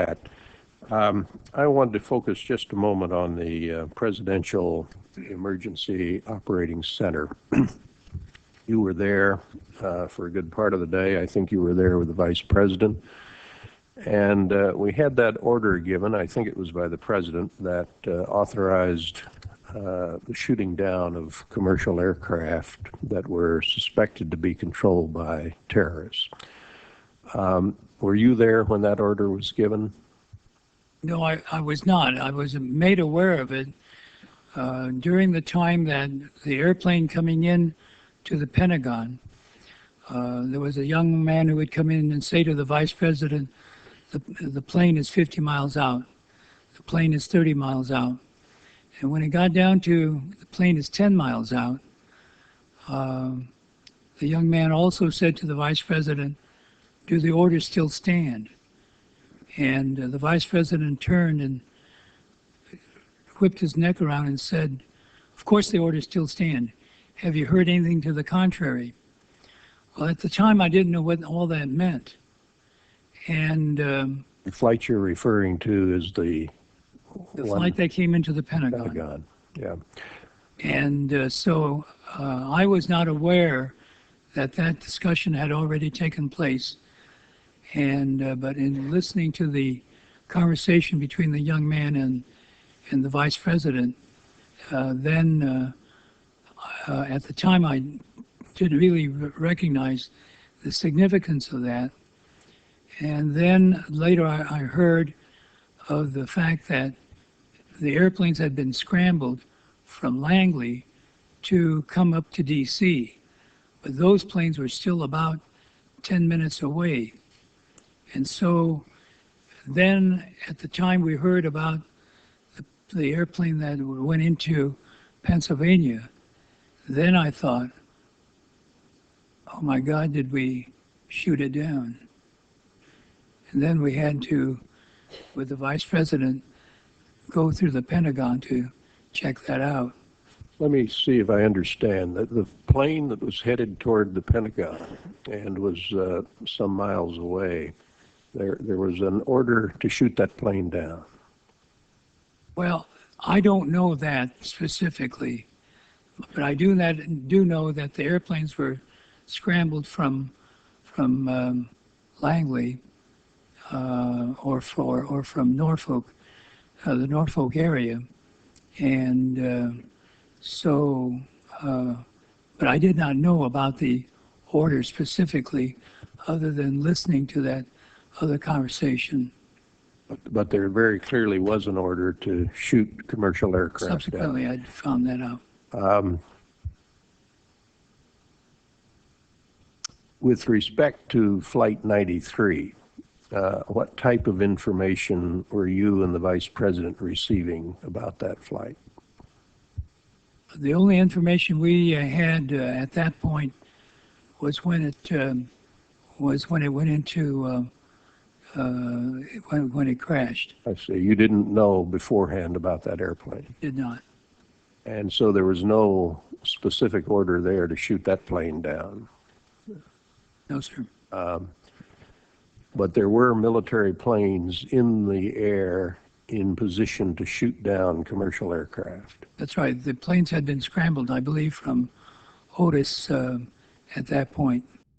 that. I wanted to focus just a moment on the Presidential Emergency Operating Center. You were there for a good part of the day. I think you were there with the Vice President. And we had that order given, I think it was by the President, that authorized the shooting down of commercial aircraft that were suspected to be controlled by terrorists. Were you there when that order was given? No, I was not. I was made aware of it during the time that the airplane coming in to the Pentagon. There was a young man who would come in and say to the Vice President, the plane is 50 miles out. The plane is 30 miles out. And when it got down to the plane is 10 miles out, the young man also said to the Vice President, do the orders still stand? And the Vice President turned and whipped his neck around and said, of course the orders still stand. Have you heard anything to the contrary? Well, at the time I didn't know what all that meant. And the flight you're referring to is the flight that came into the Pentagon. Yeah. And so I was not aware that that discussion had already taken place. And but in listening to the conversation between the young man and the Vice President, then at the time I didn't really recognize the significance of that. And then later I heard of the fact that the airplanes had been scrambled from Langley to come up to DC, but those planes were still about 10 minutes away. And so then at the time we heard about the airplane that went into Pennsylvania, then I thought, oh my God, did we shoot it down? And then we had to, with the Vice President, go through the Pentagon to check that out. Let me see if I understand. The plane that was headed toward the Pentagon and was some miles away, there was an order to shoot that plane down. Well, I don't know that specifically, but I do know that the airplanes were scrambled from Langley or from Norfolk, the Norfolk area, and but I did not know about the order specifically, other than listening to that other conversation. But there very clearly was an order to shoot commercial aircraft Subsequently, down. I found that out. With respect to Flight 93, what type of information were you and the Vice President receiving about that flight? The only information we had at that point was when it went into when it crashed. I see. You didn't know beforehand about that airplane? Did not. And so there was no specific order there to shoot that plane down? No, sir. But there were military planes in the air in position to shoot down commercial aircraft. That's right. The planes had been scrambled, I believe, from Otis at that point.